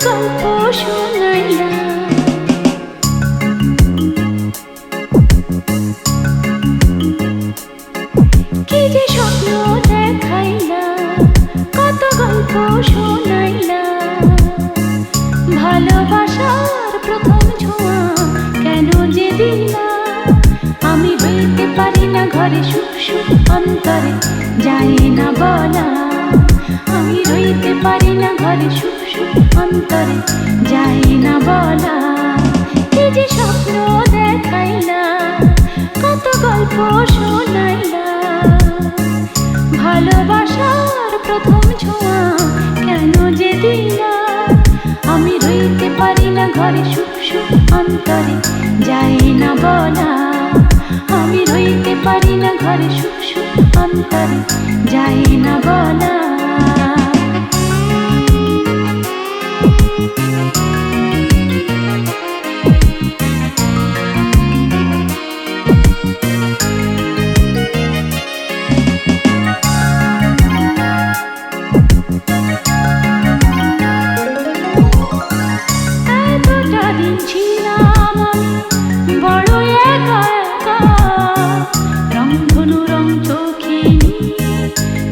গল্প শোনাইলা, কি যে স্বপ্ন দেখাইলা, কত গল্প শোনাইলা। ভালোবাসার প্রথম ছোঁয়া কেন যে দিলা, আমি বলতে পারি না ঘরে সুখ সুখ অন্তরে যায় না বলা। আমি রইতে পারি না ঘরে সুখ সুখ অন্তরে যায় না বলা। কি যে স্বপ্ন দেখাইলা, কত গল্প শোনাইলা। ভালোবাসার প্রথম ছোঁয়া কেন যে দিলা, আমি রইতে পারি না ঘরে সুখ সুখ অন্তরে যায় না বলা। আমি রইতে পারি না ঘরে সুখ সুখ অন্তরে যায় না বলা। এতটা দিন ছিলাম আমি বড় একা একা, রংধনু রং চোখে নিয়ে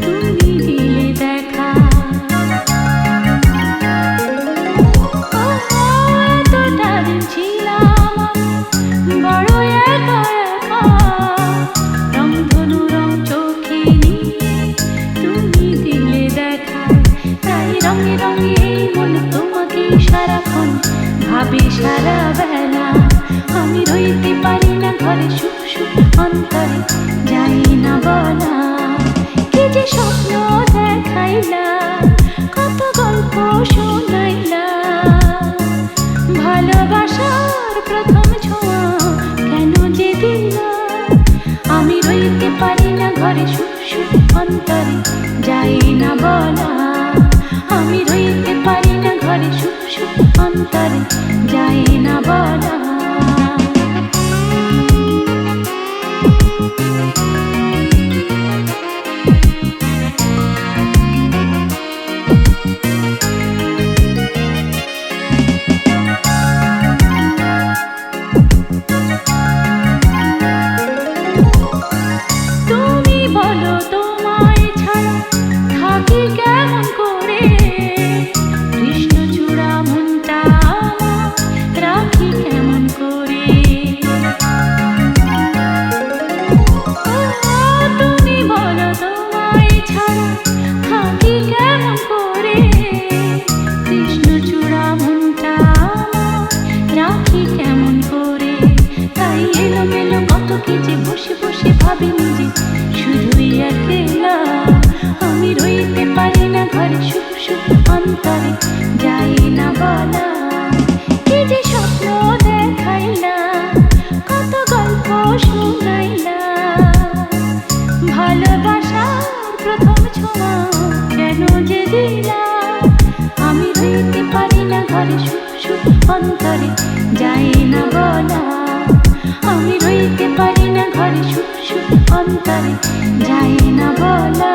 তুমি দিলে দেখা। এতটা দিন ছিলাম আমি বড় একা একা, রংধনু রং চোখে নিয়ে তুমি দিলে দেখা। তাই রঙে রঙে এই মন তোমাকে সারাক্ষণ ভাবে সারা বেলা। আমি রইতে পারি না ঘরে সুখ সুখ অন্তরে যাই না বলা। কি যে স্বপ্ন দেখাইলা, কত গল্প শোনাইলা। ভালোবাসার প্রথম ছোঁয়া কেন যে দিলা, আমি রইতে পারি না ঘরে সুখ সুখ অন্তরে যাই না বলা। আমি রইতে পারি না ঘরে সুখ সুখ অন্তরে যাই না বলা। তুমি বলো তোমায় ছাড়া থাকি কেমন করে, কৃষ্ণচূড়া মনটা আমার রাখি কেমন করে। তুমি বলো তোমায় ছাড়া থাকি কেমন করে, কৃষ্ণচূড়া মনটা আমার রাখি কেমন করে। তাই এলোমেলো কত কি যে বসে বসে ভাবি নিজে শুধুই একলা। আমি রইতে পারি না ঘরে সুখ সুখ অন্তরে যাই না বলা। কি যে স্বপ্ন দেখাইলা, কত গল্প শোনাইলা। ভালোবাসার প্রথম ছোঁয়া কেন যে দিলা, আমি রইতে পারি না ঘরে সুখ সুখ অন্তরে যাই না বলা। আমি রইতে পারি না ঘরে সুখ সুখ অন্তরে যাই না বলা।